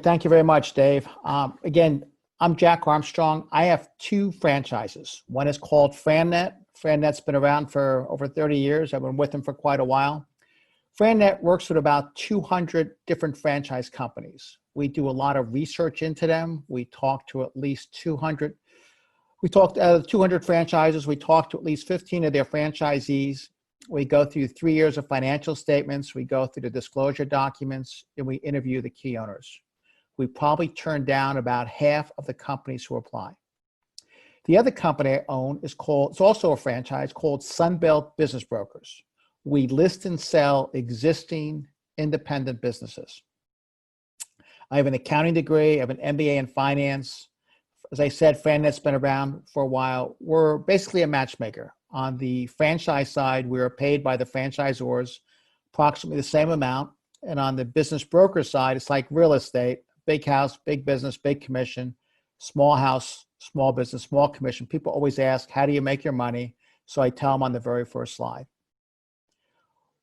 Thank you very much, Dave. Again, I'm Jack Armstrong. I have two franchises. One is called FranNet. FranNet's been around for over 30 years. I've been with them for quite a while. FranNet works with about 200 different franchise companies. We do a lot of research into them. We talk to at least 200. We talked out of 200 franchises. We talk to at least 15 of their franchisees. We go through 3 years of financial statements. We go through the disclosure documents, and we interview the key owners. We probably turn down about half of the companies who apply. The other company I own is it's also a franchise called Sunbelt Business Brokers. We list and sell existing independent businesses. I have an accounting degree, I have an MBA in finance. As I said, FranNet's been around for a while. We're basically a matchmaker. On the franchise side, we are paid by the franchisors approximately the same amount. And on the business broker side, it's like real estate. Big house, big business, big commission, small house, small business, small commission. People always ask, how do you make your money? So I tell them on the very first slide.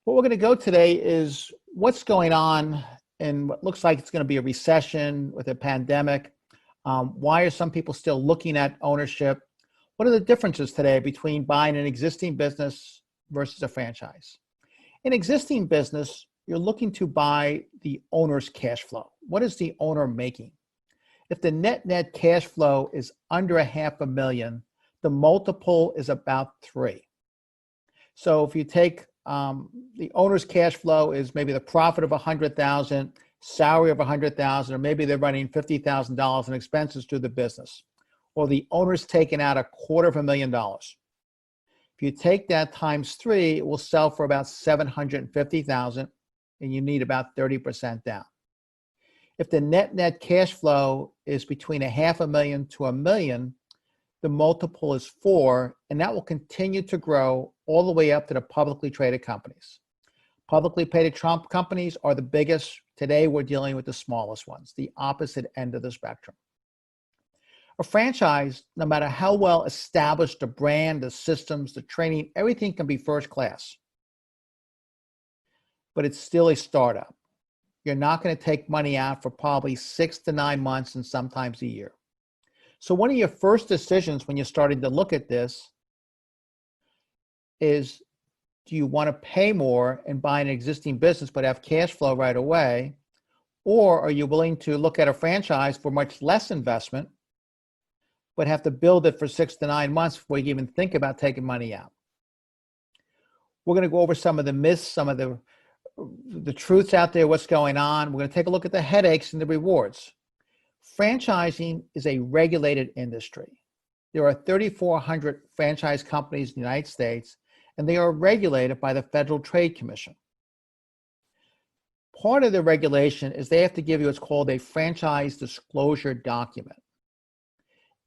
What we're going to go today is what's going on in what looks like it's going to be a recession with a pandemic. Why are some people still looking at ownership? What are the differences today between buying an existing business versus a franchise? In existing business, you're looking to buy the owner's cash flow. What is the owner making? If the net cash flow is under $500,000, the multiple is about 3. So if you take the owner's cash flow is maybe the profit of $100,000, salary of $100,000, or maybe they're running $50,000 in expenses to the business, or the owner's taking out $250,000. If you take that times 3, it will sell for about $750,000. And you need about 30% down. If the net cash flow is between $500,000 to $1 million, the multiple is 4, and that will continue to grow all the way up to the publicly traded companies. Publicly traded companies are the biggest. Today, we're dealing with the smallest ones, the opposite end of the spectrum. A franchise, no matter how well established the brand, the systems, the training, everything can be first class. But it's still a startup. You're not going to take money out for probably 6 to 9 months and sometimes a year. So one of your first decisions when you're starting to look at this is, do you want to pay more and buy an existing business but have cash flow right away? Or are you willing to look at a franchise for much less investment but have to build it for 6 to 9 months before you even think about taking money out? We're going to go over some of the myths, some of the truths out there, what's going on. We're going to take a look at the headaches and the rewards. Franchising is a regulated industry. There are 3,400 franchise companies in the United States, and they are regulated by the Federal Trade Commission. Part of the regulation is they have to give you what's called a franchise disclosure document.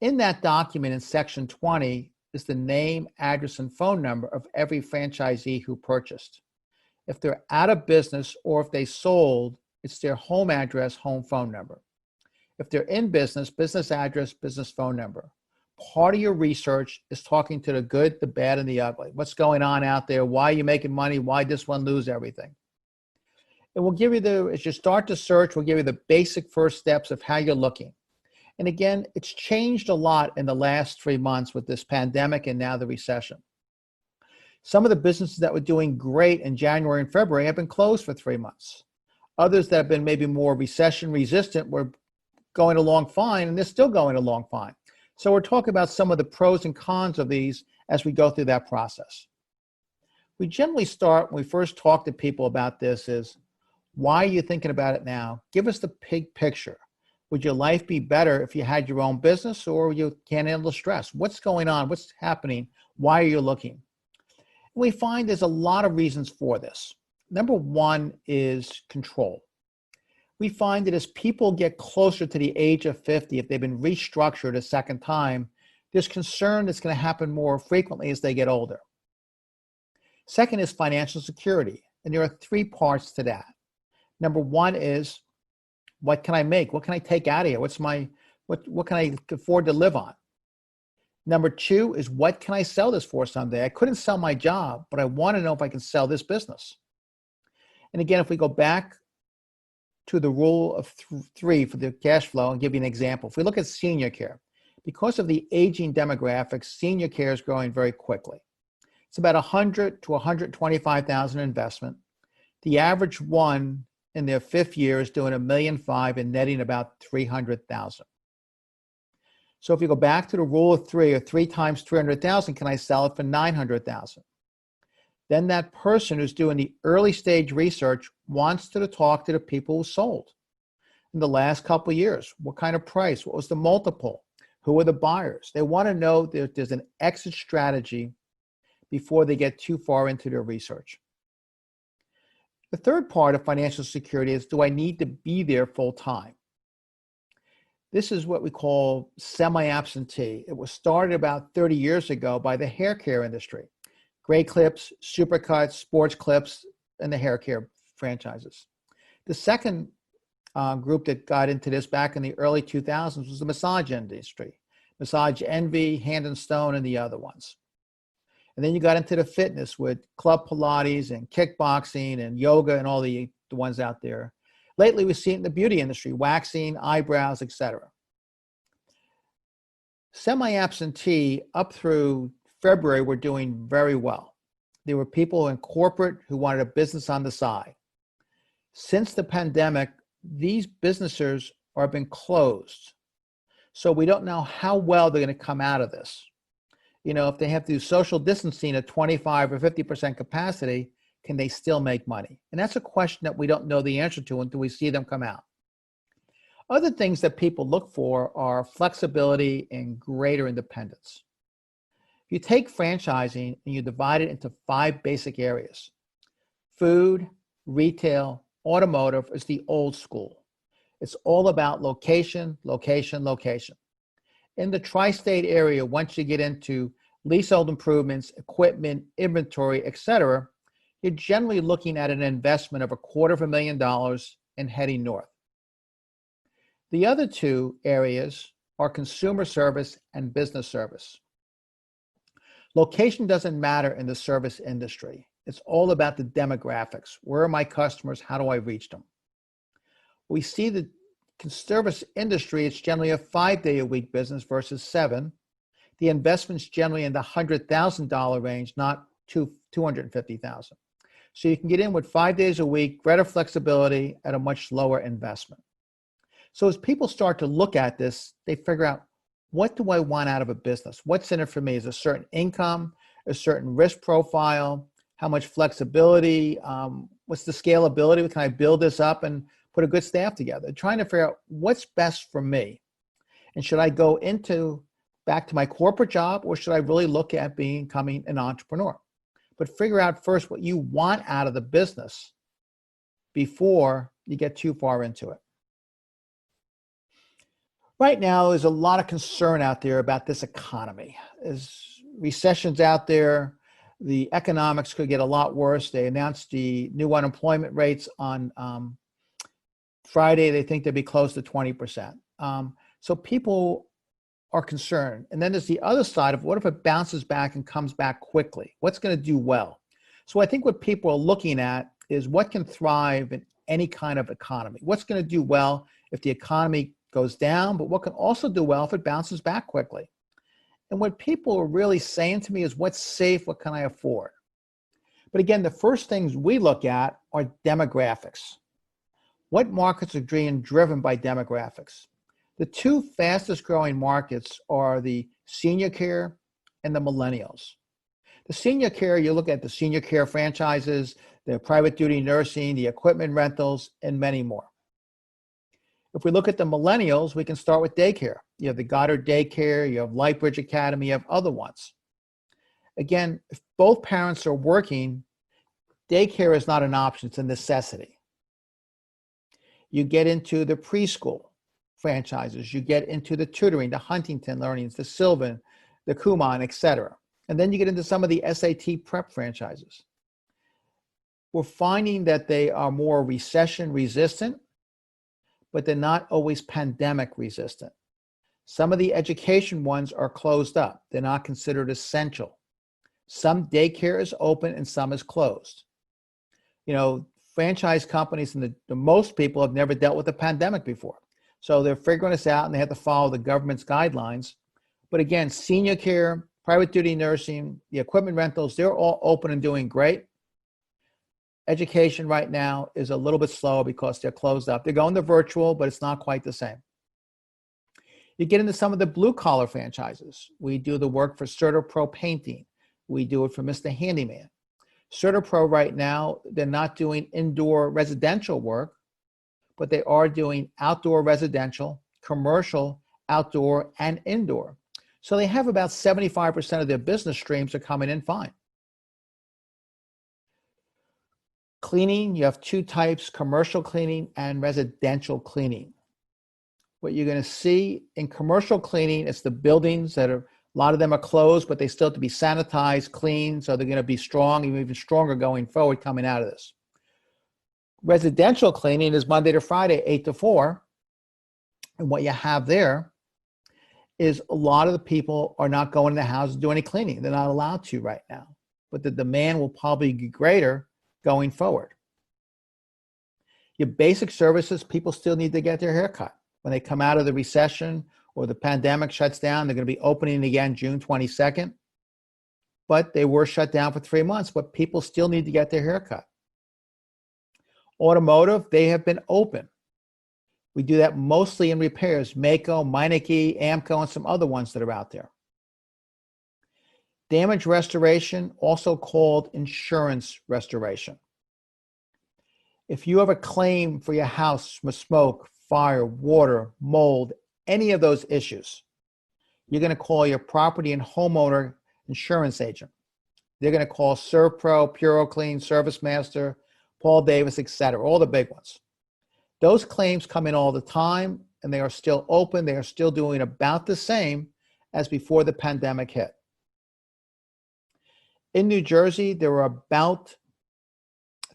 In that document, in section 20, is the name, address, and phone number of every franchisee who purchased. If they're out of business or if they sold, it's their home address, home phone number. If they're in business, business address, business phone number. Part of your research is talking to the good, the bad, and the ugly. What's going on out there? Why are you making money? Why this one lose everything? And we'll give you as you start to search, we'll give you the basic first steps of how you're looking. And again, it's changed a lot in the last 3 months with this pandemic and now the recession. Some of the businesses that were doing great in January and February have been closed for 3 months. Others that have been maybe more recession resistant were going along fine, and they're still going along fine. So we're talking about some of the pros and cons of these as we go through that process. We generally start, when we first talk to people about this, is why are you thinking about it now? Give us the big picture. Would your life be better if you had your own business, or you can't handle stress? What's going on? What's happening? Why are you looking? We find there's a lot of reasons for this. Number one is control. We find that as people get closer to the age of 50, if they've been restructured a second time, there's concern that's going to happen more frequently as they get older. Second is financial security, and there are 3 parts to that. Number one is, what can I make? What can I take out of here? What can I afford to live on? Number 2 is, what can I sell this for someday? I couldn't sell my job, but I want to know if I can sell this business. And again, if we go back to the rule of three for the cash flow and give you an example. If we look at senior care, because of the aging demographics, senior care is growing very quickly. It's about 100 to 125,000 investment. The average one in their fifth year is doing $1.5 million and netting about 300,000. So if you go back to the rule of three, or 3 times 300,000, can I sell it for 900,000? Then that person who's doing the early stage research wants to talk to the people who sold in the last couple of years. What kind of price? What was the multiple? Who are the buyers? They want to know that there's an exit strategy before they get too far into their research. The third part of financial security is, do I need to be there full time? This is what we call semi-absentee. It was started about 30 years ago by the hair care industry. Gray clips, supercuts, sports clips, and the hair care franchises. The second group that got into this back in the early 2000s was the massage industry. Massage Envy, Hand and Stone, and the other ones. And then you got into the fitness with Club Pilates and kickboxing and yoga and all the ones out there. Lately, we've seen it in the beauty industry, waxing, eyebrows, etc. Semi-absentee up through February were doing very well. There were people in corporate who wanted a business on the side. Since the pandemic, these businesses have been closed. So we don't know how well they're going to come out of this. You know, if they have to do social distancing at 25 or 50% capacity, can they still make money? And that's a question that we don't know the answer to until we see them come out. Other things that people look for are flexibility and greater independence. If you take franchising and you divide it into 5 basic areas, food, retail, automotive is the old school. It's all about location, location, location. In the tri-state area, once you get into leasehold improvements, equipment, inventory, etc., you're generally looking at an investment of $250,000 and heading north. The other 2 areas are consumer service and business service. Location doesn't matter in the service industry. It's all about the demographics. Where are my customers? How do I reach them? We see the service industry, it's generally a 5-day-a-week business versus 7. The investment's generally in the $100,000 range, not $250,000. So you can get in with 5 days a week, greater flexibility at a much lower investment. So as people start to look at this, they figure out, what do I want out of a business? What's in it for me? Is a certain income, a certain risk profile, how much flexibility, what's the scalability? Can I build this up and put a good staff together? Trying to figure out what's best for me. And should I go back to my corporate job, or should I really look at becoming an entrepreneur? But figure out first what you want out of the business before you get too far into it. Right now, there's a lot of concern out there about this economy. There's recessions out there. The economics could get a lot worse. They announced the new unemployment rates on Friday. They think they'll be close to 20%. So people are concerned. And then there's the other side of, what if it bounces back and comes back quickly? What's going to do well? So I think what people are looking at is what can thrive in any kind of economy. What's going to do well if the economy goes down, but what can also do well if it bounces back quickly? And what people are really saying to me is, what's safe? What can I afford? But again, the first things we look at are demographics. What markets are being driven by demographics? The 2 fastest growing markets are the senior care and the millennials. The senior care, you look at the senior care franchises, the private duty nursing, the equipment rentals, and many more. If we look at the millennials, we can start with daycare. You have the Goddard Daycare, you have Lightbridge Academy, you have other ones. Again, if both parents are working, daycare is not an option, it's a necessity. You get into the preschool franchises, you get into the tutoring, the Huntington Learnings, the Sylvan, the Kumon, etc. And then you get into some of the SAT prep franchises. We're finding that they are more recession resistant, but they're not always pandemic resistant. Some of the education ones are closed up. They're not considered essential. Some daycare is open and some is closed. You know, franchise companies and the most people have never dealt with a pandemic before. So they're figuring this out and they have to follow the government's guidelines. But again, senior care, private duty nursing, the equipment rentals, they're all open and doing great. Education right now is a little bit slow because they're closed up. They're going to virtual, but it's not quite the same. You get into some of the blue collar franchises. We do the work for CertaPro Painting. We do it for Mr. Handyman. CertaPro right now, they're not doing indoor residential work, but they are doing outdoor residential, commercial, outdoor, and indoor. So they have about 75% of their business streams are coming in fine. Cleaning, you have two types, commercial cleaning and residential cleaning. What you're going to see in commercial cleaning is the buildings that are, a lot of them are closed, but they still have to be sanitized, cleaned, so they're going to be strong, even stronger going forward coming out of this. Residential cleaning is Monday to Friday, 8 to 4. And what you have there is a lot of the people are not going in the house to do any cleaning. They're not allowed to right now. But the demand will probably be greater going forward. Your basic services, people still need to get their hair cut. When they come out of the recession or the pandemic shuts down, they're going to be opening again June 22nd. But they were shut down for 3 months, but people still need to get their hair cut. Automotive, they have been open. We do that mostly in repairs, Maaco, Meineke, AMCO, and some other ones that are out there. Damage restoration, also called insurance restoration. If you have a claim for your house from smoke, fire, water, mold, any of those issues, you're going to call your property and homeowner insurance agent. They're going to call Servpro, PuroClean, ServiceMaster, Paul Davis, etc., all the big ones. Those claims come in all the time, and they are still open. They are still doing about the same as before the pandemic hit. In New Jersey, there were about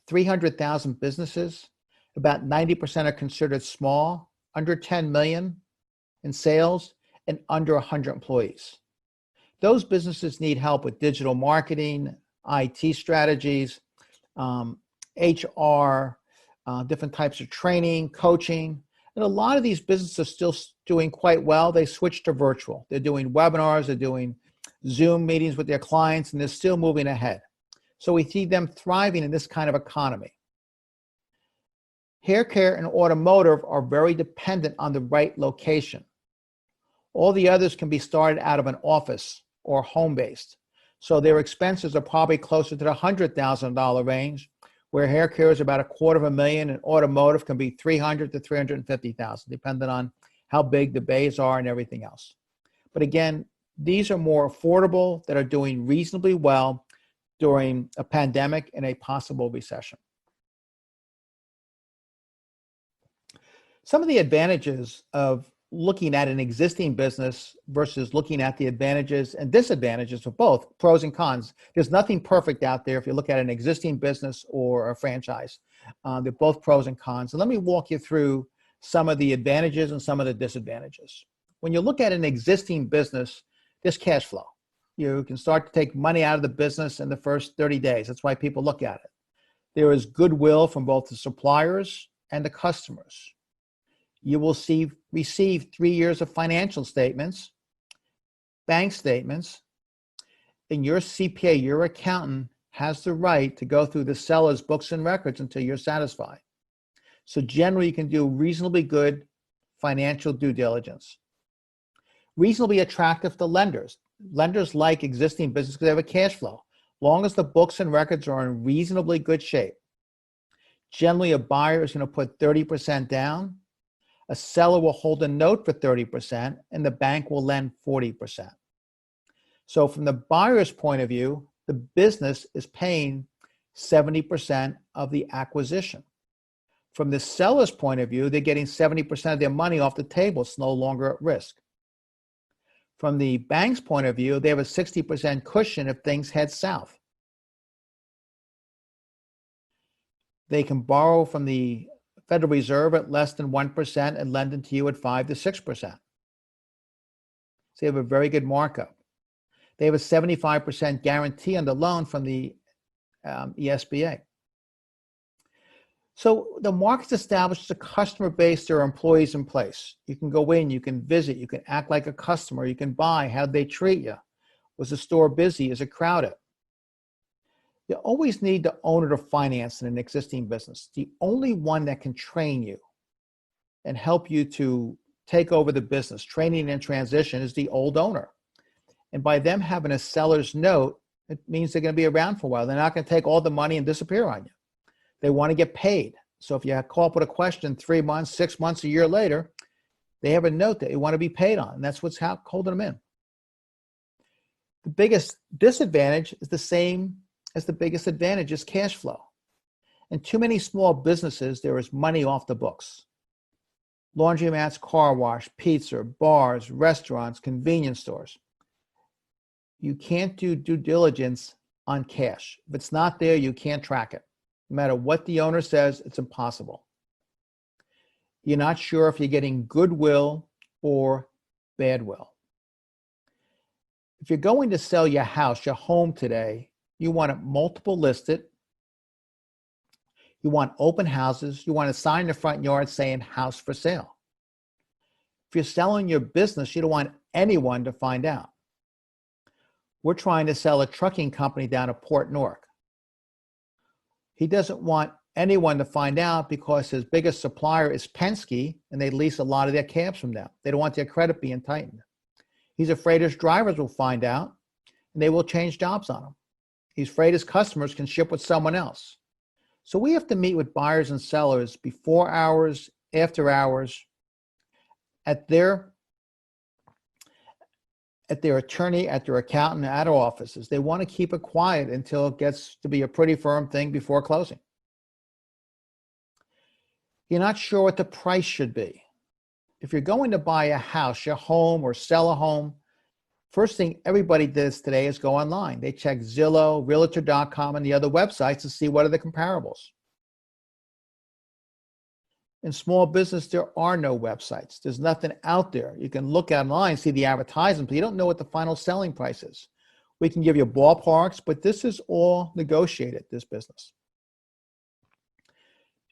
300,000 businesses. About 90% are considered small, under 10 million in sales, and under 100 employees. Those businesses need help with digital marketing, IT strategies, HR, different types of training, coaching. And a lot of these businesses are still doing quite well. They switched to virtual. They're doing webinars, they're doing Zoom meetings with their clients, and they're still moving ahead. So we see them thriving in this kind of economy. Hair care and automotive are very dependent on the right location. All the others can be started out of an office or home-based. So their expenses are probably closer to the $100,000 range, where hair care is about $250,000 and automotive can be $300,000 to $350,000, depending on how big the bays are and everything else. But again, these are more affordable, that are doing reasonably well during a pandemic and a possible recession. Some of the advantages of looking at an existing business versus looking at the advantages and disadvantages of both, pros and cons. There's nothing perfect out there if you look at an existing business or a franchise. They're both pros and cons. So let me walk you through some of the advantages and some of the disadvantages. When you look at an existing business, there's cash flow. You can start to take money out of the business in the first 30 days. That's why people look at it. There is goodwill from both the suppliers and the customers. You will receive 3 years of financial statements, bank statements, and your CPA, your accountant, has the right to go through the seller's books and records until you're satisfied. So generally, you can do reasonably good financial due diligence. Reasonably attractive to lenders. Lenders like existing business because they have a cash flow, long as the books and records are in reasonably good shape. Generally, a buyer is going to put 30% down. A seller will hold a note for 30%, and the bank will lend 40%. So from the buyer's point of view, the business is paying 70% of the acquisition. From the seller's point of view, they're getting 70% of their money off the table. It's no longer at risk. From the bank's point of view, they have a 60% cushion if things head south. They can borrow from the Federal Reserve at less than 1% and lend it to you at 5 to 6%. So they have a very good markup. They have a 75% guarantee on the loan from the ESBA. So the market's established a customer base, there are employees in place. You can go in, you can visit, you can act like a customer, you can buy, how'd they treat you? Was the store busy? Is it crowded? You always need the owner to finance in an existing business. The only one that can train you and help you to take over the business, training and transition, is the old owner. And by them having a seller's note, it means they're going to be around for a while. They're not going to take all the money and disappear on you. They want to get paid. So if you call up with a question 3 months, 6 months, a year later, they have a note that you want to be paid on. And that's what's holding them in. The biggest disadvantage is the same as the biggest advantage, is cash flow. In too many small businesses, there is money off the books. Laundromats, car wash, pizza, bars, restaurants, convenience stores. You can't do due diligence on cash. If it's not there, you can't track it. No matter what the owner says, it's impossible. You're not sure if you're getting goodwill or badwill. If you're going to sell your house, your home today, you want it multiple listed. You want open houses. You want a sign in the front yard saying house for sale. If you're selling your business, you don't want anyone to find out. We're trying to sell a trucking company down at Port Newark. He doesn't want anyone to find out because his biggest supplier is Penske, and they lease a lot of their cabs from them. They don't want their credit being tightened. He's afraid his drivers will find out, and they will change jobs on him. He's afraid his customers can ship with someone else. So we have to meet with buyers and sellers before hours, after hours, at their attorney, at their accountant, at our offices. They want to keep it quiet until it gets to be a pretty firm thing before closing. You're not sure what the price should be. If you're going to buy a house, your home, or sell a home, first thing everybody does today is go online. They check Zillow, Realtor.com, and the other websites to see what are the comparables. In small business, there are no websites. There's nothing out there. You can look online, see the advertisements, but you don't know what the final selling price is. We can give you ballparks, but this is all negotiated, this business.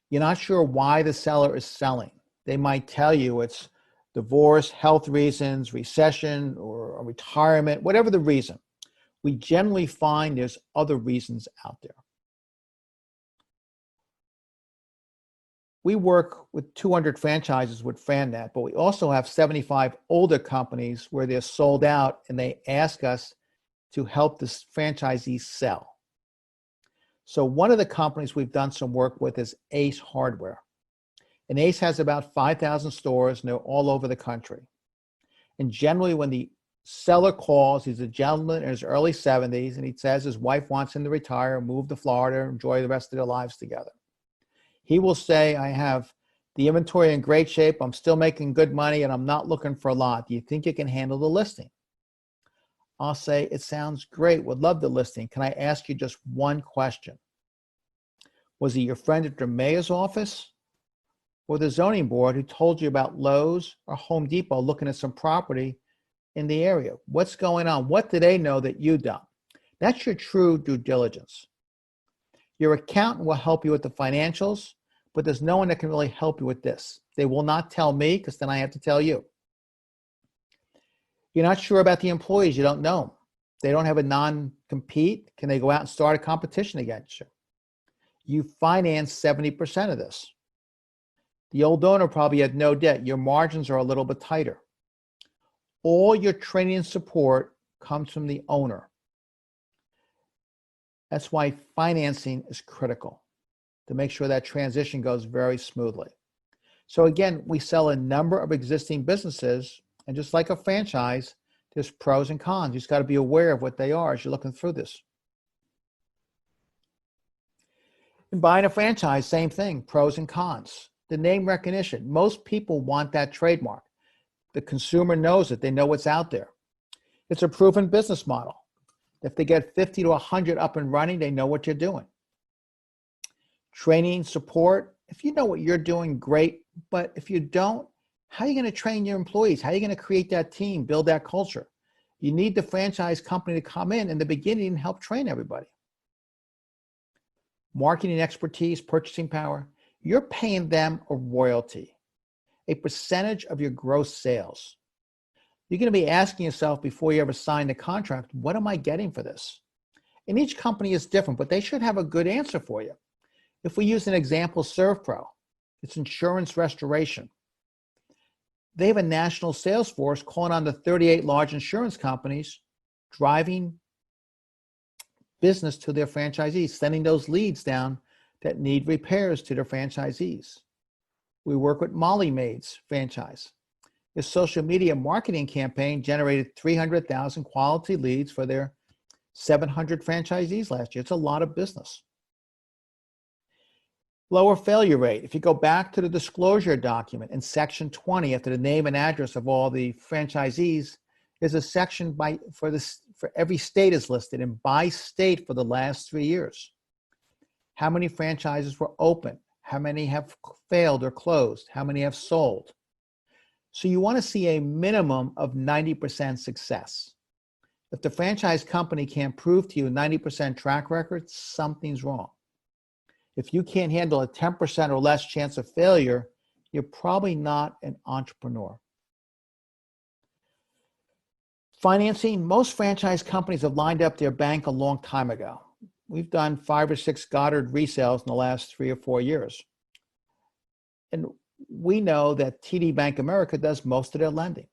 You're not sure why the seller is selling. They might tell you it's divorce, health reasons, recession, or a retirement, whatever the reason. We generally find there's other reasons out there. We work with 200 franchises with FranNet, but we also have 75 older companies where they're sold out and they ask us to help the franchisees sell. So one of the companies we've done some work with is Ace Hardware. And Ace has about 5,000 stores and they're all over the country. And generally when the seller calls, he's a gentleman in his early 70s and he says his wife wants him to retire, move to Florida, enjoy the rest of their lives together. He will say, I have the inventory in great shape, I'm still making good money, and I'm not looking for a lot. Do you think you can handle the listing? I'll say, it sounds great, would love the listing. Can I ask you just one question? Was it your friend at the mayor's office or the zoning board who told you about Lowe's or Home Depot looking at some property in the area? What's going on? What do they know that you don't? That's your true due diligence. Your accountant will help you with the financials, but there's no one that can really help you with this. They will not tell me because then I have to tell you. You're not sure about the employees. You don't know them. They don't have a non-compete. Can they go out and start a competition against you? You finance 70% of this. The old owner probably had no debt. Your margins are a little bit tighter. All your training and support comes from the owner. That's why financing is critical to make sure that transition goes very smoothly. So again, we sell a number of existing businesses, and just like a franchise, there's pros and cons. You just got to be aware of what they are as you're looking through this. In buying a franchise, same thing, pros and cons. The name recognition. Most people want that trademark. The consumer knows it. They know what's out there. It's a proven business model. If they get 50 to 100 up and running, they know what you're doing. Training, support. If you know what you're doing, great. But if you don't, how are you going to train your employees? How are you going to create that team, build that culture? You need the franchise company to come in the beginning and help train everybody. Marketing expertise, purchasing power. you're paying them a royalty, a percentage of your gross sales. You're going to be asking yourself before you ever sign the contract, what am I getting for this? And each company is different, but they should have a good answer for you. If we use an example, ServPro, it's insurance restoration. They have a national sales force calling on the 38 large insurance companies, driving business to their franchisees, sending those leads down that need repairs to their franchisees. We work with Molly Maid's franchise. His social media marketing campaign generated 300,000 quality leads for their 700 franchisees last year. It's a lot of business. Lower failure rate. If you go back to the disclosure document in section 20, after the name and address of all the franchisees, there's a section for every state is listed, and by state for the last 3 years. How many franchises were open? How many have failed or closed? How many have sold? So you want to see a minimum of 90% success. If the franchise company can't prove to you a 90% track record, something's wrong. If you can't handle a 10% or less chance of failure, you're probably not an entrepreneur. Financing. Most franchise companies have lined up their bank a long time ago. We've done 5 or 6 Goddard resales in the last 3 or 4 years. And we know that TD Bank America does most of their lending.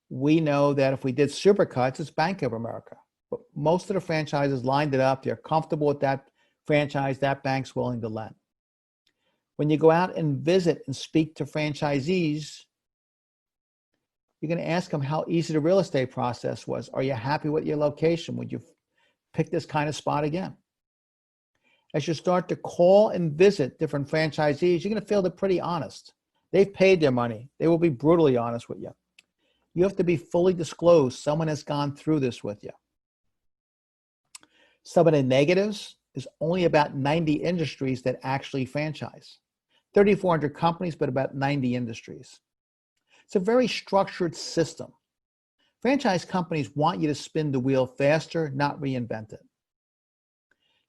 We know that if we did Supercuts, it's Bank of America. But most of the franchises lined it up. They're comfortable with that franchise, that bank's willing to lend. When you go out and visit and speak to franchisees, you're going to ask them how easy the real estate process was. Are you happy with your location? Would you pick this kind of spot again? As you start to call and visit different franchisees, you're going to feel they're pretty honest. They've paid their money. They will be brutally honest with you. You have to be fully disclosed. Someone has gone through this with you. Some of the negatives is only about 90 industries that actually franchise. 3,400 companies, but about 90 industries. It's a very structured system. Franchise companies want you to spin the wheel faster, not reinvent it.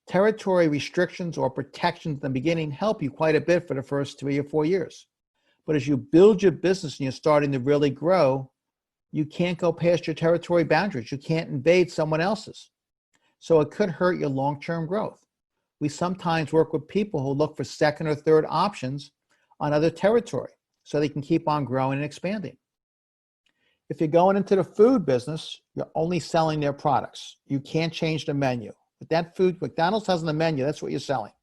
Territory restrictions or protections in the beginning help you quite a bit for the first 3 or 4 years. But as you build your business and you're starting to really grow, you can't go past your territory boundaries. You can't invade someone else's. So it could hurt your long-term growth. We sometimes work with people who look for second or third options on other territory so they can keep on growing and expanding. If you're going into the food business, you're only selling their products. You can't change the menu. But that food McDonald's has on the menu, that's what you're selling.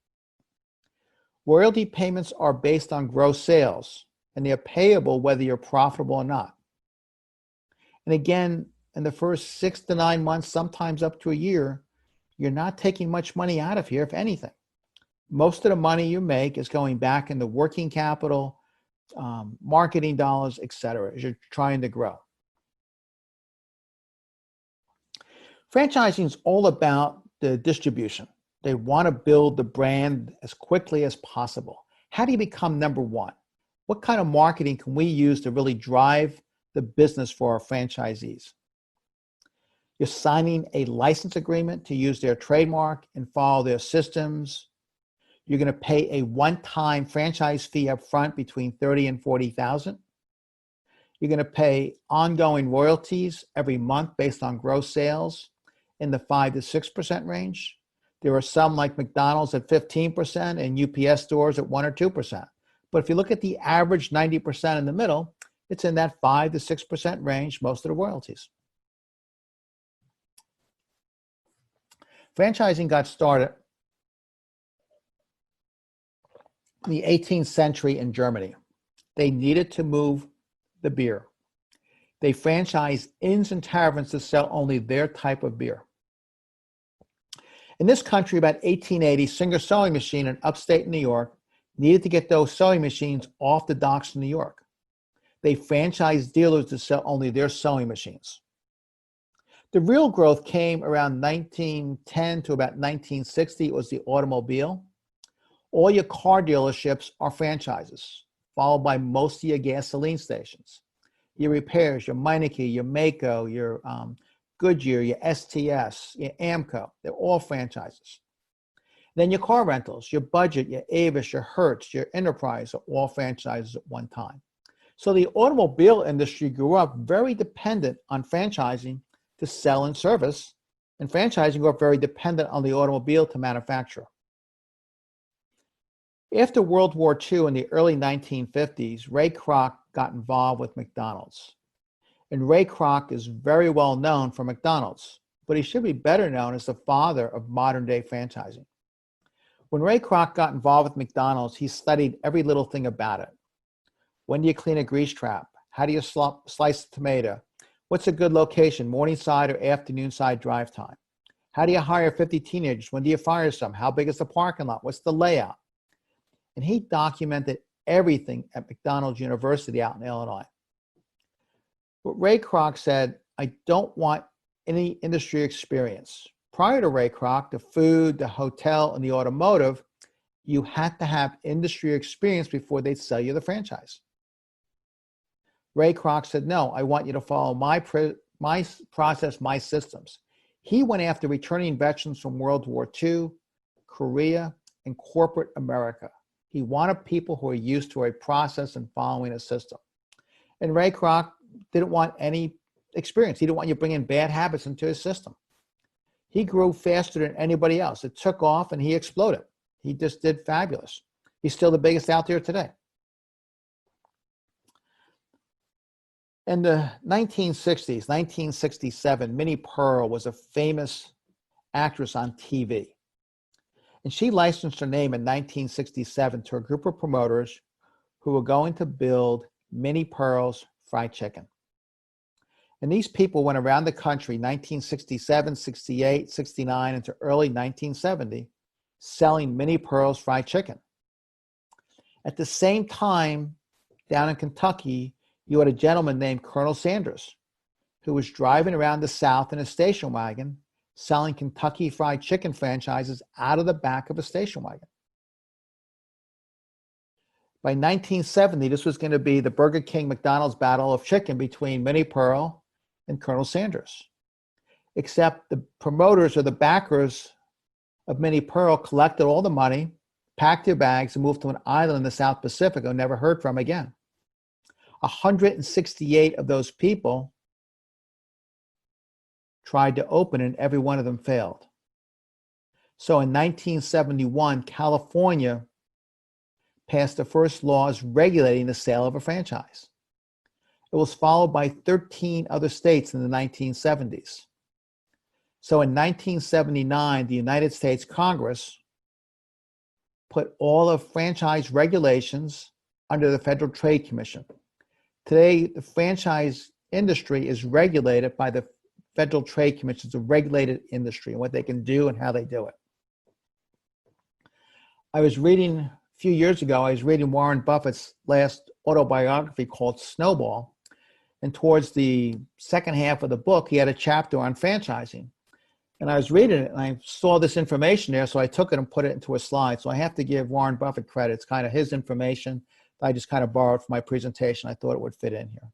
Royalty payments are based on gross sales, and they're payable whether you're profitable or not. And again, in the first 6 to 9 months, sometimes up to a year, you're not taking much money out of here, if anything. Most of the money you make is going back into working capital, marketing dollars, etc., as you're trying to grow. Franchising is all about the distribution. They want to build the brand as quickly as possible. How do you become number one? What kind of marketing can we use to really drive the business for our franchisees? You're signing a license agreement to use their trademark and follow their systems. You're going to pay a one-time franchise fee up front between $30,000 and $40,000. You're going to pay ongoing royalties every month based on gross sales in the 5 to 6% range. There are some like McDonald's at 15% and UPS stores at 1 or 2%. But if you look at the average 90% in the middle, it's in that 5 to 6% range, most of the royalties. Franchising got started in the 18th century in Germany. They needed to move the beer. They franchised inns and taverns to sell only their type of beer. In this country, about 1880, Singer Sewing Machine in upstate New York needed to get those sewing machines off the docks in New York. They franchised dealers to sell only their sewing machines. The real growth came around 1910 to about 1960. It was the automobile. All your car dealerships are franchises, followed by most of your gasoline stations. Your repairs, your Meineke, your Maaco, your Goodyear, your STS, your AMCO, they're all franchises. Then your car rentals, your Budget, your Avis, your Hertz, your Enterprise are all franchises at one time. So the automobile industry grew up very dependent on franchising to sell and service, and franchising grew up very dependent on the automobile to manufacture. After World War II in the early 1950s, Ray Kroc got involved with McDonald's. And Ray Kroc is very well known for McDonald's, but he should be better known as the father of modern day franchising. When Ray Kroc got involved with McDonald's, he studied every little thing about it. When do you clean a grease trap? How do you slice a tomato? What's a good location, morning side or afternoon side drive time? How do you hire 50 teenagers? When do you fire some? How big is the parking lot? What's the layout? And he documented everything at McDonald's University out in Illinois. But Ray Kroc said, I don't want any industry experience. Prior to Ray Kroc, the food, the hotel, and the automotive, you had to have industry experience before they'd sell you the franchise. Ray Kroc said, no, I want you to follow my process, my systems. He went after returning veterans from World War II, Korea, and corporate America. He wanted people who are used to a process and following a system. And Ray Kroc didn't want any experience. He didn't want you bringing bad habits into his system. He grew faster than anybody else. It took off and he exploded. He just did fabulous. He's still the biggest out there today. In the 1960s, 1967, Minnie Pearl was a famous actress on TV. And she licensed her name in 1967 to a group of promoters who were going to build Minnie Pearl's Fried Chicken. And these people went around the country 1967, 68, 69, into early 1970, selling Minnie Pearl's Fried Chicken. At the same time, down in Kentucky, you had a gentleman named Colonel Sanders, who was driving around the South in a station wagon, selling Kentucky Fried Chicken franchises out of the back of a station wagon. By 1970, this was going to be the Burger King McDonald's battle of chicken between Minnie Pearl and Colonel Sanders. Except the promoters or the backers of Minnie Pearl collected all the money, packed their bags, and moved to an island in the South Pacific and never heard from again. 168 of those people tried to open, and every one of them failed. So in 1971, California passed the first laws regulating the sale of a franchise. It was followed by 13 other states in the 1970s. So in 1979, the United States Congress put all of franchise regulations under the Federal Trade Commission. Today, the franchise industry is regulated by the Federal Trade Commission. It's a regulated industry and what they can do and how they do it. I was reading a few years ago, I was reading Warren Buffett's last autobiography called Snowball. And towards the second half of the book, he had a chapter on franchising. And I was reading it and I saw this information there, so I took it and put it into a slide. So I have to give Warren Buffett credit. It's kind of his information that I just kind of borrowed for my presentation. I thought it would fit in here.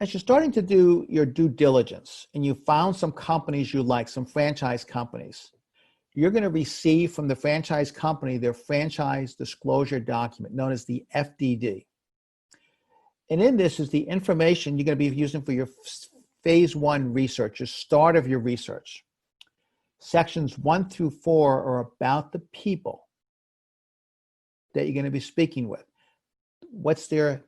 As you're starting to do your due diligence and you found some companies you like, some franchise companies, you're going to receive from the franchise company their franchise disclosure document known as the FDD. And in this is the information you're going to be using for your phase one research, your start of your research. Sections 1 through 4 are about the people that you're going to be speaking with. What's their,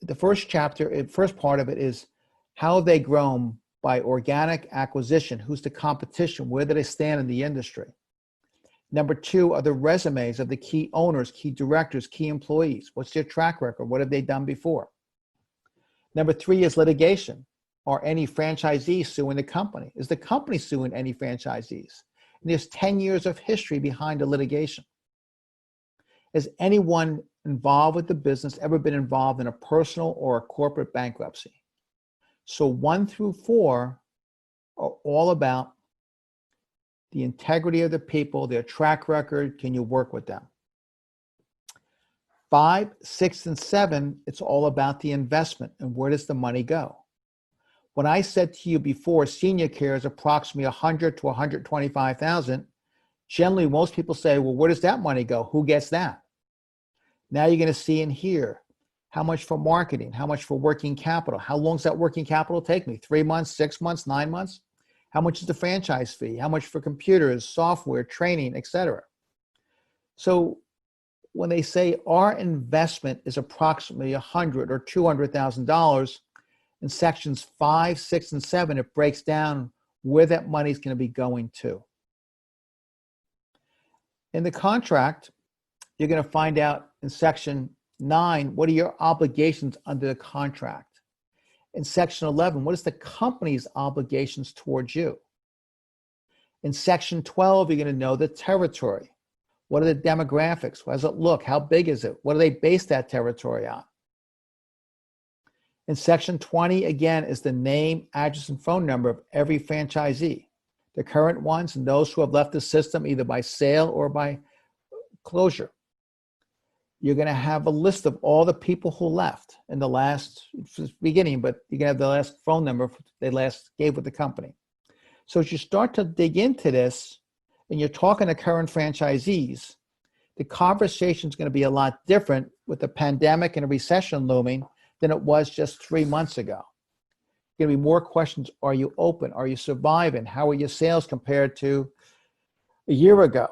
the first chapter, first part of it is how have they grown by organic acquisition? Who's the competition? Where do they stand in the industry? Number 2 are the resumes of the key owners, key directors, key employees. What's their track record? What have they done before? Number 3 is litigation. Are any franchisees suing the company? Is the company suing any franchisees? And there's 10 years of history behind the litigation. Has anyone involved with the business ever been involved in a personal or a corporate bankruptcy? So 1 through 4 are all about the integrity of the people, their track record, can you work with them? 5, 6, and 7, it's all about the investment and where does the money go? When I said to you before, senior care is approximately 100 to 125,000, generally most people say, well, where does that money go? Who gets that? Now you're going to see and hear how much for marketing, how much for working capital. How long does that working capital take me? 3 months, 6 months, 9 months? How much is the franchise fee? How much for computers, software, training, etc.? So when they say our investment is approximately $100,000 or $200,000, in sections 5, 6, and 7, it breaks down where that money is going to be going to. In the contract, you're going to find out in section 9, what are your obligations under the contract? In section 11, what is the company's obligations towards you? In section 12, you're going to know the territory. What are the demographics? How does it look? How big is it? What do they base that territory on? In section 20, again, is the name, address, and phone number of every franchisee, the current ones and those who have left the system either by sale or by closure. You're going to have a list of all the people who left in the last beginning, but you're going to have the last phone number they last gave with the company. So as you start to dig into this and you're talking to current franchisees, the conversation is going to be a lot different with the pandemic and a recession looming than it was just 3 months ago. Going to be more questions. Are you open? Are you surviving? How are your sales compared to a year ago?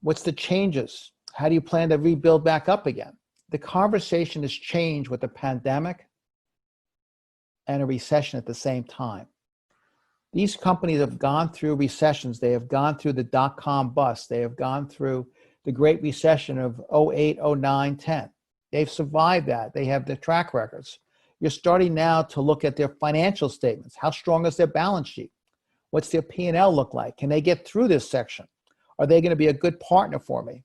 What's the changes? How do you plan to rebuild back up again? The conversation has changed with the pandemic and a recession at the same time. These companies have gone through recessions. They have gone through the dot-com bust. They have gone through the Great Recession of 08, 09, 10. They've survived that. They have the track records. You're starting now to look at their financial statements. How strong is their balance sheet? What's their P&L look like? Can they get through this section? Are they going to be a good partner for me?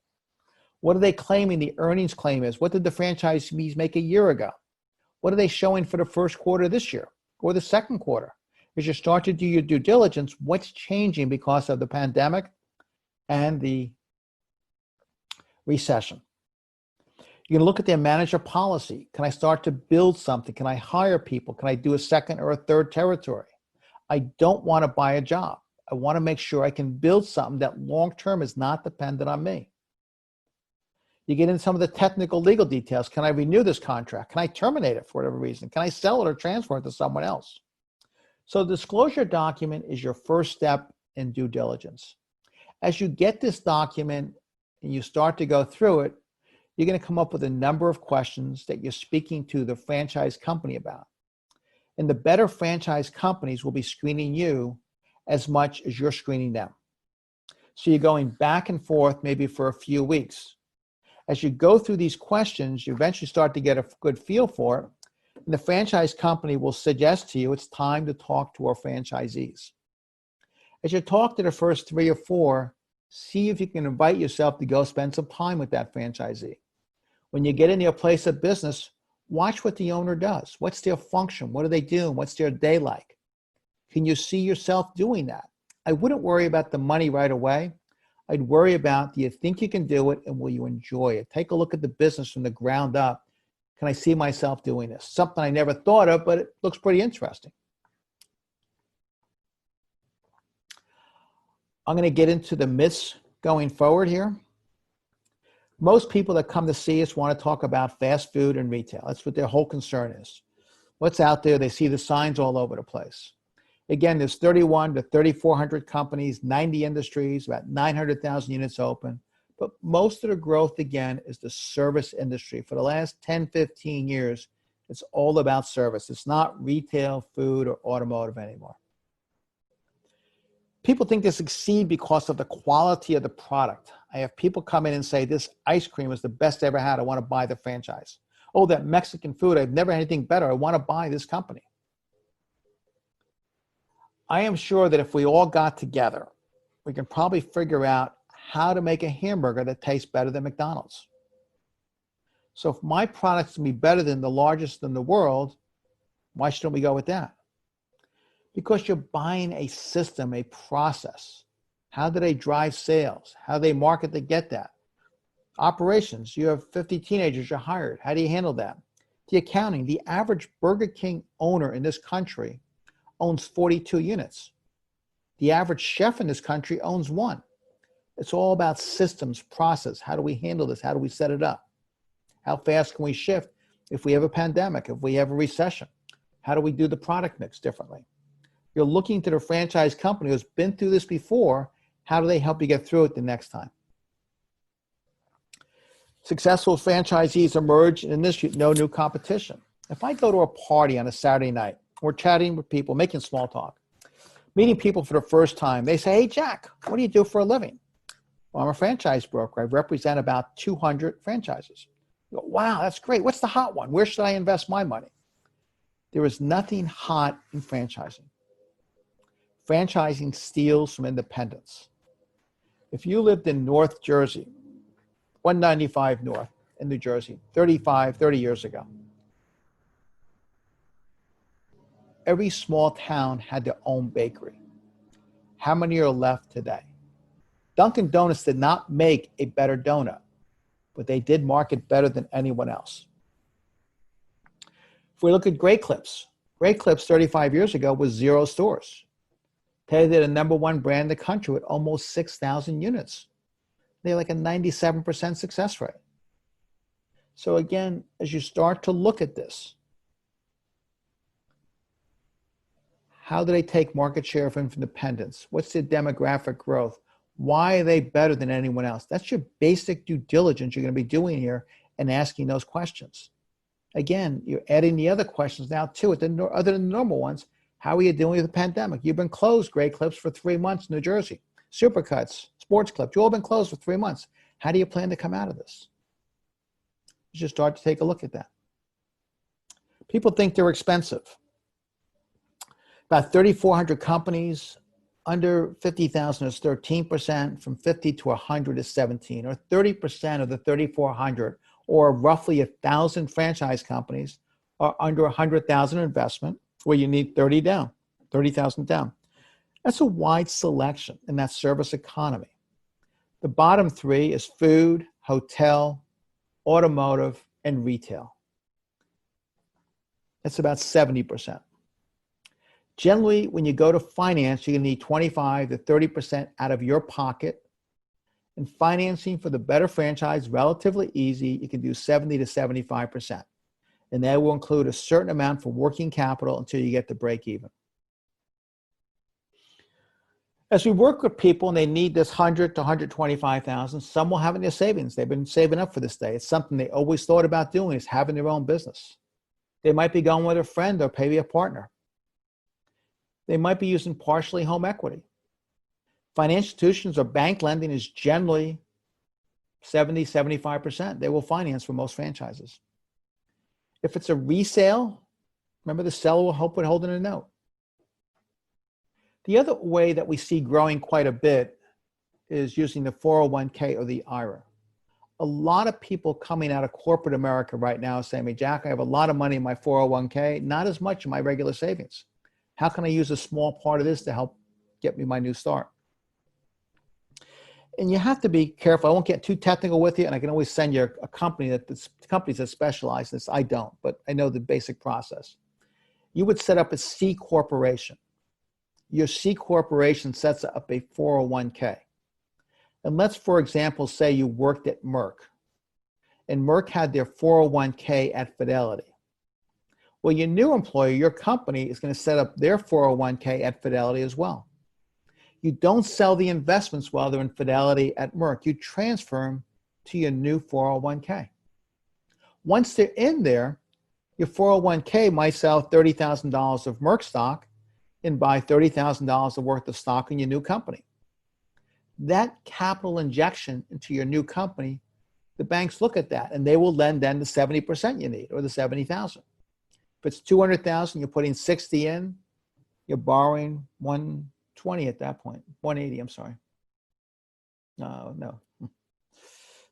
What are they claiming the earnings claim is? What did the franchisees make a year ago? What are they showing for the first quarter this year or the second quarter? As you start to do your due diligence, what's changing because of the pandemic and the recession? You're going to look at their manager policy. Can I start to build something? Can I hire people? Can I do a second or a third territory? I don't want to buy a job. I want to make sure I can build something that long-term is not dependent on me. You get into some of the technical legal details. Can I renew this contract? Can I terminate it for whatever reason? Can I sell it or transfer it to someone else? So the disclosure document is your first step in due diligence. As you get this document and you start to go through it, you're going to come up with a number of questions that you're speaking to the franchise company about. And the better franchise companies will be screening you as much as you're screening them. So you're going back and forth maybe for a few weeks. As you go through these questions, you eventually start to get a good feel for it. And the franchise company will suggest to you it's time to talk to our franchisees. As you talk to the first 3 or 4, see if you can invite yourself to go spend some time with that franchisee. When you get into a place of business, watch what the owner does. What's their function? What are they doing? What's their day like? Can you see yourself doing that? I wouldn't worry about the money right away. I'd worry about, do you think you can do it and will you enjoy it? Take a look at the business from the ground up. Can I see myself doing this? Something I never thought of, but it looks pretty interesting. I'm going to get into the myths going forward here. Most people that come to see us want to talk about fast food and retail. That's what their whole concern is. What's out there? They see the signs all over the place. Again, there's 31 to 3,400 companies, 90 industries, about 900,000 units open. But most of the growth, again, is the service industry. For the last 10, 15 years, it's all about service. It's not retail, food, or automotive anymore. People think they succeed because of the quality of the product. I have people come in and say, this ice cream is the best I ever had. I want to buy the franchise. Oh, that Mexican food, I've never had anything better. I want to buy this company. I am sure that if we all got together, we can probably figure out how to make a hamburger that tastes better than McDonald's. So if my product's going to be better than the largest in the world, why shouldn't we go with that? Because you're buying a system, a process. How do they drive sales? How do they market to get that? Operations, you have 50 teenagers you're hired. How do you handle that? The accounting, the average Burger King owner in this country owns 42 units. The average chef in this country owns one. It's all about systems, process. How do we handle this? How do we set it up? How fast can we shift if we have a pandemic, if we have a recession? How do we do the product mix differently? You're looking to the franchise company who's been through this before. How do they help you get through it the next time? Successful franchisees emerge in this, no new competition. If I go to a party on a Saturday night, we're chatting with people, making small talk, meeting people for the first time. They say, hey, Jack, what do you do for a living? Well, I'm a franchise broker. I represent about 200 franchises. You go, wow, that's great. What's the hot one? Where should I invest my money? There is nothing hot in franchising. Franchising steals from independence. If you lived in North Jersey, 195 North in New Jersey, 30 years ago, every small town had their own bakery. How many are left today? Dunkin' Donuts did not make a better donut, but they did market better than anyone else. If we look at Great Clips 35 years ago was 0 stores. Today they're the #1 brand in the country with almost 6,000 units. They're like a 97% success rate. So again, as you start to look at this, how do they take market share from independents? What's their demographic growth? Why are they better than anyone else? That's your basic due diligence you're going to be doing here and asking those questions. Again, you're adding the other questions now to it, other than the normal ones. How are you dealing with the pandemic? You've been closed, Great Clips, for 3 months in New Jersey. Supercuts, Sports Clips, you've all been closed for 3 months. How do you plan to come out of this? You should start to take a look at that. People think they're expensive. About 3,400 companies, under 50,000 is 13%, from 50 to 100 is 17, or 30% of the 3,400, or roughly 1,000 franchise companies are under 100,000 investment, where you need 30,000 down. That's a wide selection in that service economy. The bottom 3 is food, hotel, automotive, and retail. That's about 70%. Generally, when you go to finance, you're going to need 25 to 30% out of your pocket. And financing for the better franchise, relatively easy. You can do 70 to 75%. And that will include a certain amount for working capital until you get to break even. As we work with people and they need this 100 to 125,000, some will have in their savings. They've been saving up for this day. It's something they always thought about doing, is having their own business. They might be going with a friend or maybe a partner. They might be using partially home equity. Financial institutions or bank lending is generally 70, 75%. They will finance for most franchises. If it's a resale, remember the seller will help with holding a note. The other way that we see growing quite a bit is using the 401k or the IRA. A lot of people coming out of corporate America right now saying, hey, Jack, I have a lot of money in my 401k, not as much in my regular savings. How can I use a small part of this to help get me my new start? And you have to be careful. I won't get too technical with you, and I can always send you a company companies that specialize in this. I don't, but I know the basic process. You would set up a C corporation. Your C corporation sets up a 401k. And let's, for example, say you worked at Merck, and Merck had their 401k at Fidelity. Well, your new employer, your company, is going to set up their 401k at Fidelity as well. You don't sell the investments while they're in Fidelity at Merck. You transfer them to your new 401k. Once they're in there, your 401k might sell $30,000 of Merck stock and buy $30,000 worth of stock in your new company. That capital injection into your new company, the banks look at that and they will lend then the 70% you need, or the 70,000. If it's 200,000, you're putting 60 in, you're borrowing 120 at that point, 180, I'm sorry. No,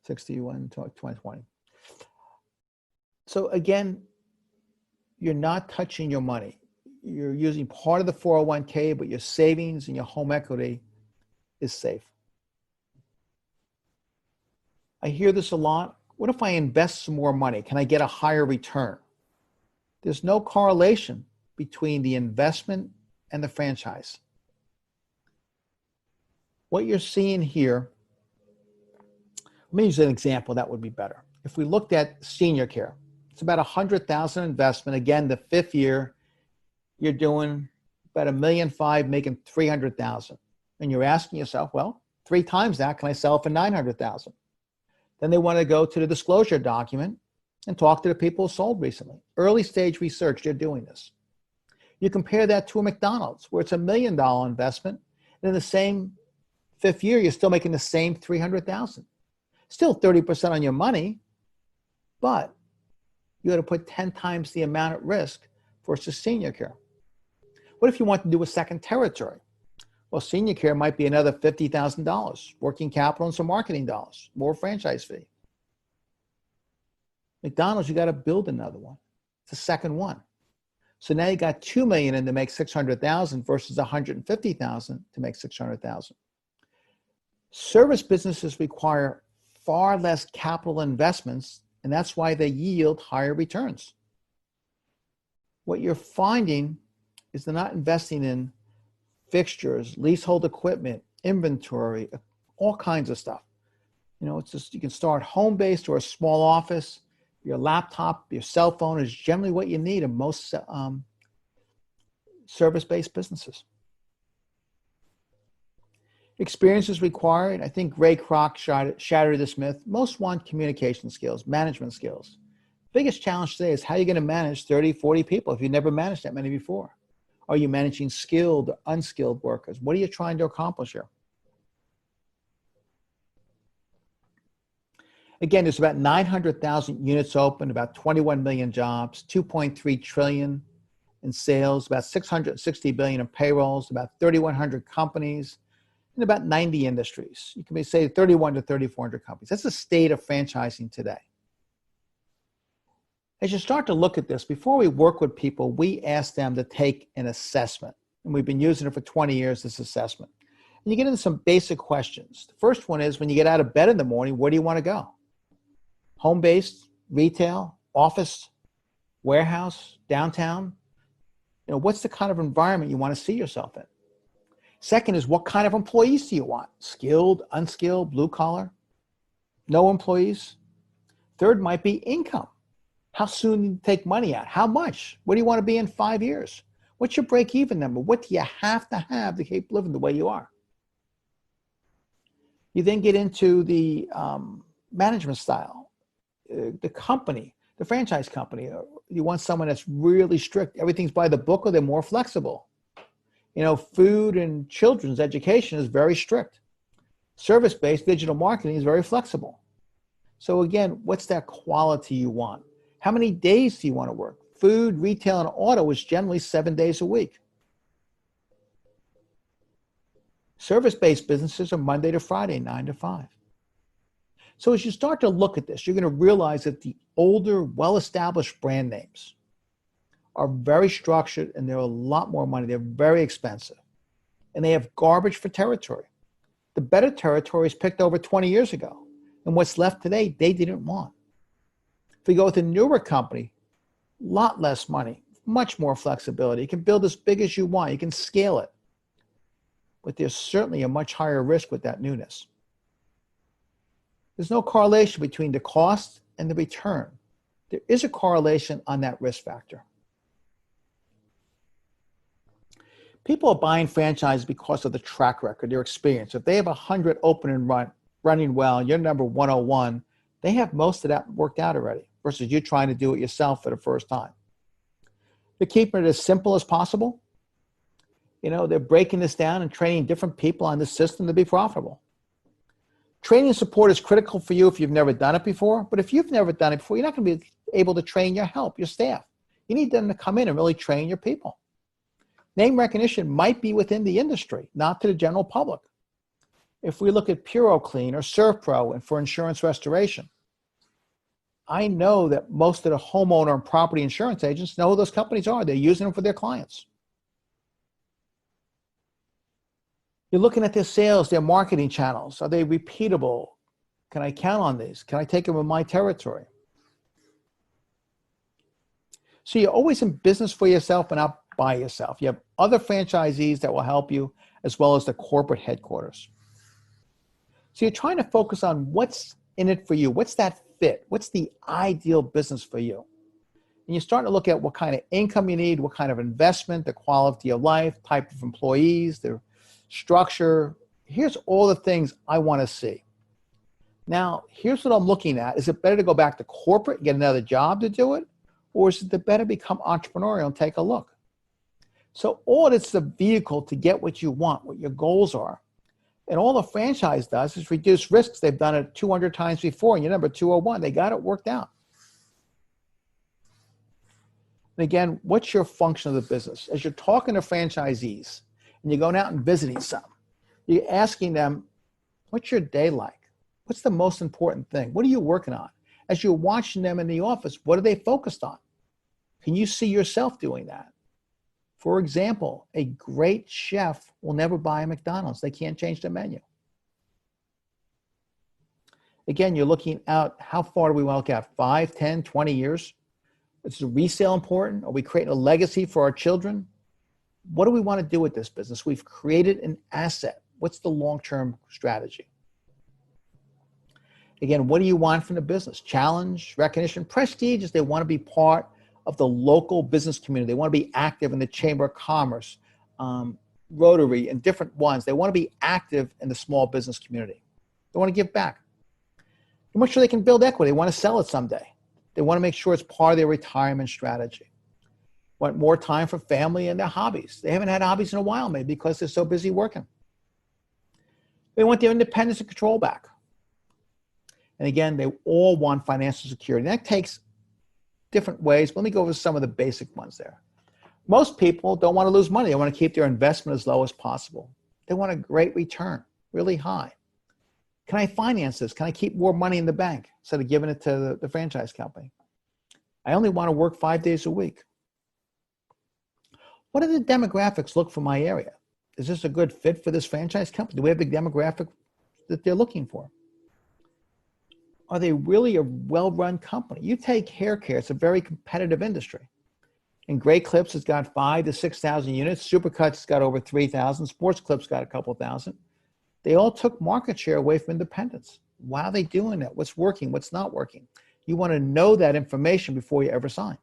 61, 20. So again, you're not touching your money. You're using part of the 401k, but your savings and your home equity is safe. I hear this a lot. What if I invest some more money? Can I get a higher return? There's no correlation between the investment and the franchise. What you're seeing here, let me use an example that would be better. If we looked at senior care, it's about $100,000 investment. Again, the 5th year, you're doing about $1.5 million, making $300,000. And you're asking yourself, well, 3 times that, can I sell it for $900,000? Then they want to go to the disclosure document and talk to the people who sold recently. Early stage research, they're doing this. You compare that to a McDonald's, where it's $1 million investment, and in the same 5th year, you're still making the same $300,000. Still 30% on your money, but you got to put 10 times the amount at risk versus senior care. What if you want to do a second territory? Well, senior care might be another $50,000, working capital and some marketing dollars, more franchise fee. McDonald's, you got to build another one. It's the second one. So now you got $2 million in to make $600,000 versus $150,000 to make $600,000. Service businesses require far less capital investments, and that's why they yield higher returns. What you're finding is they're not investing in fixtures, leasehold equipment, inventory, all kinds of stuff. You know, it's just, you can start home-based or a small office. Your laptop, your cell phone is generally what you need in most service-based businesses. Experience is required. I think Kroc shattered this myth. Most want communication skills, management skills. Biggest challenge today is how you're going to manage 30, 40 people if you've never managed that many before. Are you managing skilled or unskilled workers? What are you trying to accomplish here? Again, there's about 900,000 units open, about 21 million jobs, 2.3 trillion in sales, about 660 billion in payrolls, about 3,100 companies, and about 90 industries. You can say 31 to 3,400 companies. That's the state of franchising today. As you start to look at this, before we work with people, we ask them to take an assessment. And we've been using it for 20 years, this assessment. And you get into some basic questions. The first one is, when you get out of bed in the morning, where do you want to go? Home-based, retail, office, warehouse, downtown? You know, what's the kind of environment you want to see yourself in? Second is, what kind of employees do you want? Skilled, unskilled, blue collar? No employees? Third might be income. How soon do you take money out? How much? What do you want to be in 5 years? What's your break-even number? What do you have to keep living the way you are? You then get into the management style, the company, the franchise company. You want someone that's really strict. Everything's by the book, or they're more flexible. You know, food and children's education is very strict. Service-based digital marketing is very flexible. So again, what's that quality you want? How many days do you want to work? Food, retail, and auto is generally 7 days a week. Service-based businesses are Monday to Friday, 9 to 5. So as you start to look at this, you're going to realize that the older, well-established brand names are very structured, and they're a lot more money. They're very expensive, and they have garbage for territory. The better territory is picked over 20 years ago, and what's left today, they didn't want. If you go with a newer company, a lot less money, much more flexibility. You can build as big as you want. You can scale it. But there's certainly a much higher risk with that newness. There's no correlation between the cost and the return. There is a correlation on that risk factor. People are buying franchises because of the track record, their experience. If they have 100 open and running well, and you're number 101, they have most of that worked out already, versus you trying to do it yourself for the first time. They're keeping it as simple as possible. You know, they're breaking this down and training different people on the system to be profitable. Training and support is critical for you if you've never done it before, but if you've never done it before, you're not going to be able to train your help, your staff. You need them to come in and really train your people. Name recognition might be within the industry, not to the general public. If we look at PuroClean or ServPro and for insurance restoration, I know that most of the homeowner and property insurance agents know who those companies are. They're using them for their clients. You're looking at their sales, their marketing channels. Are they repeatable? Can I count on these? Can I take them in my territory? So you're always in business for yourself, and by yourself. You have other franchisees that will help you, as well as the corporate headquarters. So you're trying to focus on what's in it for you. What's that fit? What's the ideal business for you? And you're starting to look at what kind of income you need, what kind of investment, the quality of life, type of employees, their structure. Here's all the things I want to see. Now, here's what I'm looking at. Is it better to go back to corporate, get another job to do it? Or is it better to become entrepreneurial and take a look? So audit's the vehicle to get what you want, what your goals are. And all the franchise does is reduce risks. They've done it 200 times before, and you're number 201. They got it worked out. And again, what's your function of the business? As you're talking to franchisees and you're going out and visiting some, you're asking them, what's your day like? What's the most important thing? What are you working on? As you're watching them in the office, what are they focused on? Can you see yourself doing that? For example, a great chef will never buy a McDonald's. They can't change the menu. Again, you're looking out, how far do we want to look at? 5, 10, 20 years? Is the resale important? Are we creating a legacy for our children? What do we want to do with this business? We've created an asset. What's the long-term strategy? Again, what do you want from the business? Challenge, recognition, prestige is they want to be part of the local business community. They want to be active in the Chamber of Commerce, Rotary, and different ones. They want to be active in the small business community. They want to give back. They want to make sure they can build equity. They want to sell it someday. They want to make sure it's part of their retirement strategy. Want more time for family and their hobbies. They haven't had hobbies in a while, maybe because they're so busy working. They want their independence and control back. And again, they all want financial security. And that takes different ways. Let me go over some of the basic ones there. Most people don't want to lose money. They want to keep their investment as low as possible. They want a great return, really high. Can I finance this? Can I keep more money in the bank instead of giving it to the franchise company? I only want to work 5 days a week. What do the demographics look for my area? Is this a good fit for this franchise company? Do we have the demographic that they're looking for? Are they really a well-run company? You take hair care, it's a very competitive industry. And Great Clips has got 5,000 to 6,000 units. Supercuts has got over 3,000. Sports Clips got a couple thousand. They all took market share away from independents. Why are they doing that? What's working? What's not working? You want to know that information before you ever sign.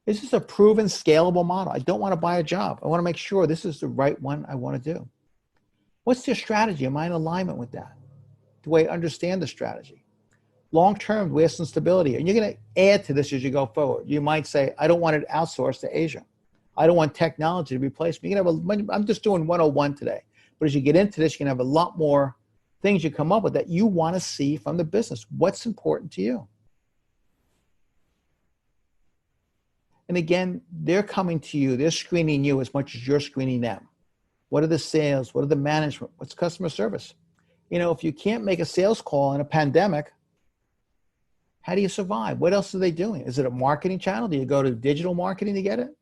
Is this a proven, scalable model? I don't want to buy a job. I want to make sure this is the right one I want to do. What's their strategy? Am I in alignment with that? Do I understand the strategy? Long-term, do we have some stability? And you're going to add to this as you go forward. You might say, I don't want it outsourced to Asia. I don't want technology to replace me. I'm just doing 101 today. But as you get into this, you're going to have a lot more things you come up with that you want to see from the business. What's important to you? And again, they're coming to you. They're screening you as much as you're screening them. What are the sales? What are the management? What's customer service? You know, if you can't make a sales call in a pandemic, how do you survive? What else are they doing? Is it a marketing channel? Do you go to digital marketing to get it?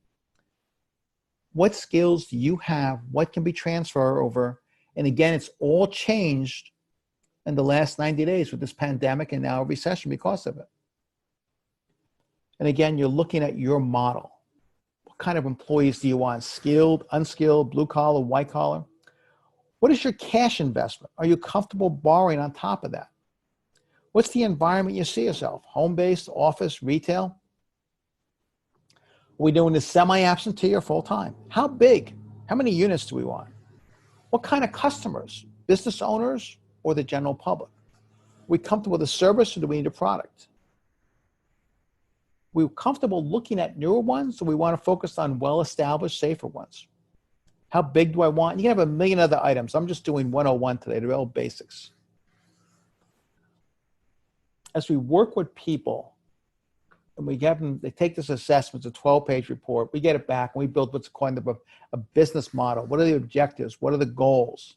What skills do you have? What can be transferred over? And again, it's all changed in the last 90 days with this pandemic and now a recession because of it. And again, you're looking at your model. What kind of employees do you want? Skilled, unskilled, blue collar, white collar? What is your cash investment? Are you comfortable borrowing on top of that? What's the environment you see yourself? Home-based, office, retail? Are we doing this semi-absentee or full-time? How big? How many units do we want? What kind of customers? Business owners or the general public? Are we comfortable with the service or do we need a product? Are we comfortable looking at newer ones or we want to focus on well-established, safer ones? How big do I want? You can have a million other items. I'm just doing 101 today. They're all basics. As we work with people, and we have them, they take this assessment, it's a 12-page report, we get it back, and we build what's called a business model. What are the objectives? What are the goals?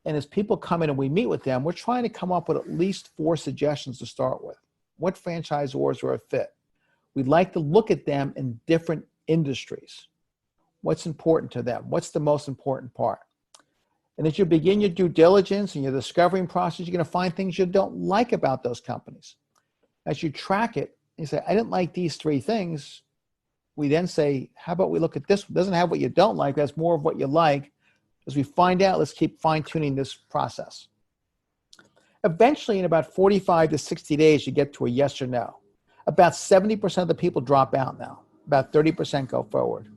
And as people come in and we meet with them, we're trying to come up with at least 4 suggestions to start with. What franchisors are a fit? We'd like to look at them in different industries. What's important to them? What's the most important part? And as you begin your due diligence and your discovering process, you're going to find things you don't like about those companies. As you track it, you say, I didn't like these 3 things. We then say, how about we look at this? It doesn't have what you don't like. That's more of what you like. As we find out, let's keep fine-tuning this process. Eventually, in about 45 to 60 days, you get to a yes or no. About 70% of the people drop out now. About 30% go forward.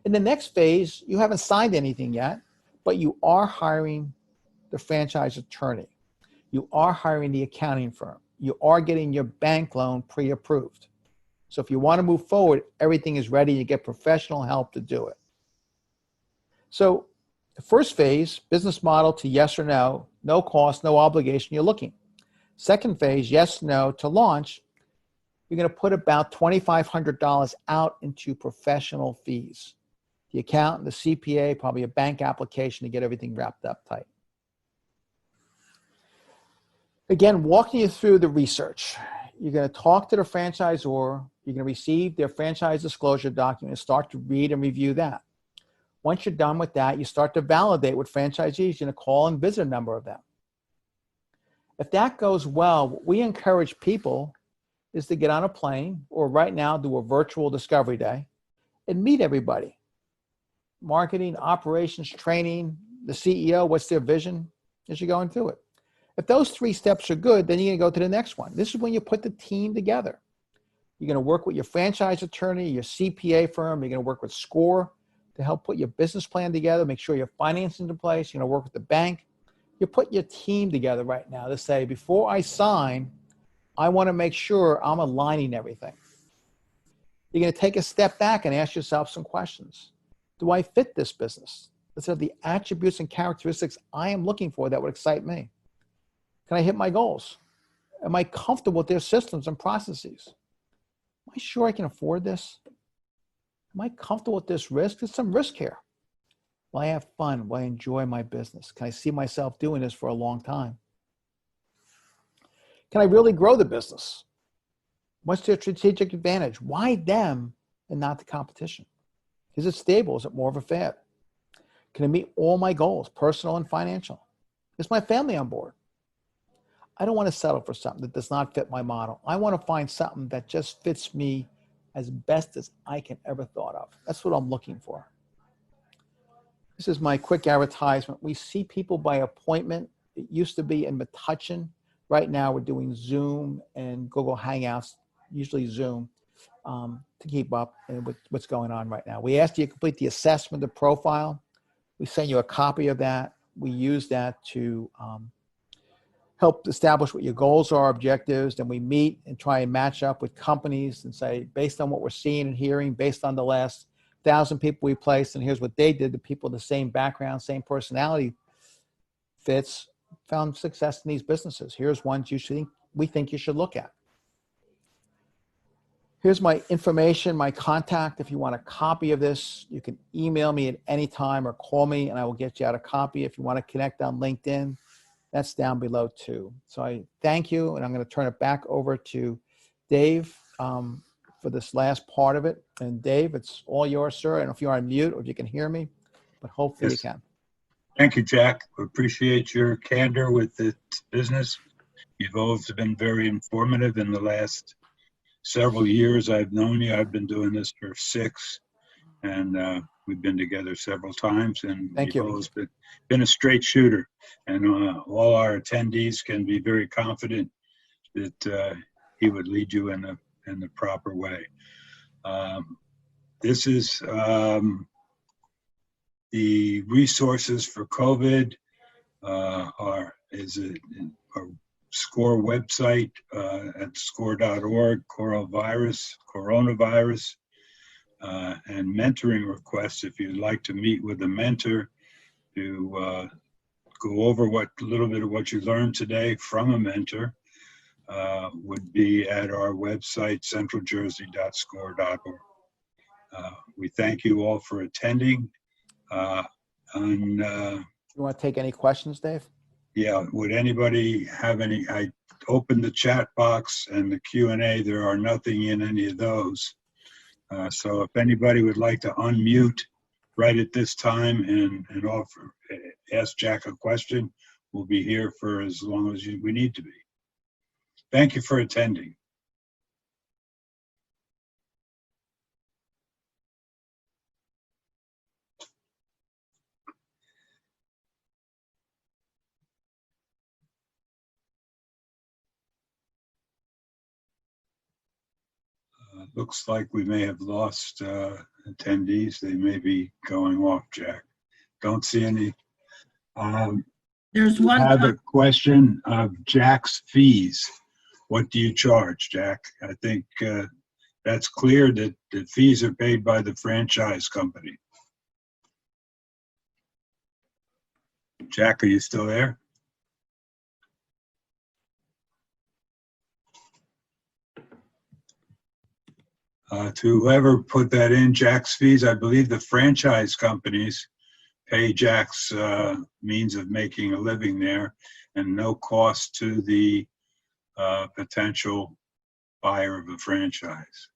In the next phase, you haven't signed anything yet, but you are hiring the franchise attorney. You are hiring the accounting firm. You are getting your bank loan pre-approved. So if you want to move forward, everything is ready. You get professional help to do it. So the first phase, business model to yes or no, no cost, no obligation, you're looking. Second phase, yes, no, to launch, you're going to put about $2,500 out into professional fees. The accountant, the CPA, probably a bank application to get everything wrapped up tight. Again, walking you through the research. You're going to talk to the franchisor. You're going to receive their franchise disclosure document and start to read and review that. Once you're done with that, you start to validate with franchisees. You're going to call and visit a number of them. If that goes well, what we encourage people is to get on a plane, or right now do a virtual discovery day and meet everybody. Marketing, operations, training, the CEO, what's their vision as you're going through it. If those 3 steps are good, then you're going to go to the next one. This is when you put the team together. You're going to work with your franchise attorney, your CPA firm. You're going to work with SCORE to help put your business plan together, make sure your financing's in place. You're going to work with the bank. You put your team together right now to say, before I sign, I want to make sure I'm aligning everything. You're going to take a step back and ask yourself some questions. Do I fit this business? Let's have the attributes and characteristics I am looking for that would excite me. Can I hit my goals? Am I comfortable with their systems and processes? Am I sure I can afford this? Am I comfortable with this risk? There's some risk here. Will I have fun? Will I enjoy my business? Can I see myself doing this for a long time? Can I really grow the business? What's their strategic advantage? Why them and not the competition? Is it stable? Is it more of a fad? Can it meet all my goals, personal and financial? Is my family on board? I don't want to settle for something that does not fit my model. I want to find something that just fits me as best as I can ever thought of. That's what I'm looking for. This is my quick advertisement. We see people by appointment. It used to be in Metuchen. Right now we're doing Zoom and Google Hangouts, usually Zoom, to keep up with what's going on right now. We ask you to complete the assessment, the profile. We send you a copy of that. We use that to help establish what your goals are, objectives. Then we meet and try and match up with companies and say, based on what we're seeing and hearing, based on the last 1,000 people we placed, and here's what they did, the people with the same background, same personality fits, found success in these businesses. Here's ones we think you should look at. Here's my information, my contact. If you want a copy of this, you can email me at any time or call me and I will get you out a copy. If you want to connect on LinkedIn, that's down below too. So I thank you, and I'm going to turn it back over to Dave for this last part of it. And Dave, it's all yours, sir. I don't know if you're on mute or if you can hear me, but hopefully you can. Thank you, Jack. We appreciate your candor with this business. You've always been very informative in the last several years I've known you. I've been doing this for 6, and we've been together several times, and you've always been a straight shooter. And all our attendees can be very confident that he would lead you in the proper way. This is the resources for COVID our SCORE website at score.org, coronavirus, and mentoring requests. If you'd like to meet with a mentor to go over a little bit of what you learned today from a mentor, would be at our website, centraljersey.score.org. We thank you all for attending. You want to take any questions, Dave? Yeah, would anybody have any? I opened the chat box and the Q&A. There are nothing in any of those. So if anybody would like to unmute right at this time and ask Jack a question, we'll be here for as long as we need to be. Thank you for attending. looks like we may have lost attendees. They may be going off, Jack. Don't see any. There's I one. have a question of Jack's fees. What do you charge, Jack? I think that's clear that the fees are paid by the franchise company. Jack, are you still there? To whoever put that in, Jack's fees, I believe the franchise companies pay Jack's means of making a living there, and no cost to the potential buyer of a franchise.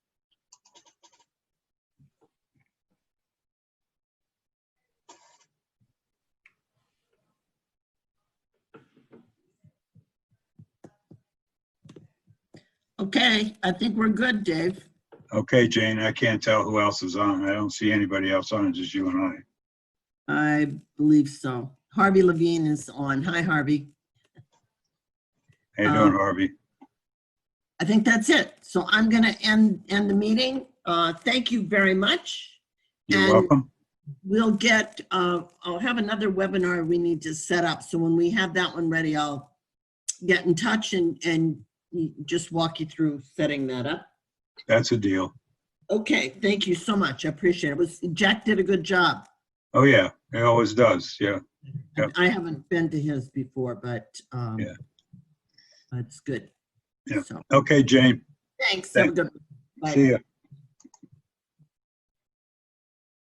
Okay, I think we're good, Dave. Okay, Jane, I can't tell who else is on. I don't see anybody else on, just you and I. I believe so. Harvey Levine is on. Hi, Harvey. How you doing, Harvey? I think that's it. So I'm going to end the meeting. Thank you very much. You're And welcome. we'll get, I'll have another webinar we need to set up. So when we have that one ready, I'll get in touch and just walk you through setting that up. That's a deal. Okay, thank you so much. I appreciate it. Jack did a good job. Oh, yeah, it always does, yeah. Yep. I haven't been to his before, but Yeah. it's good. Yeah. So, Okay, Jane, thanks. Have a good one. Bye. see ya.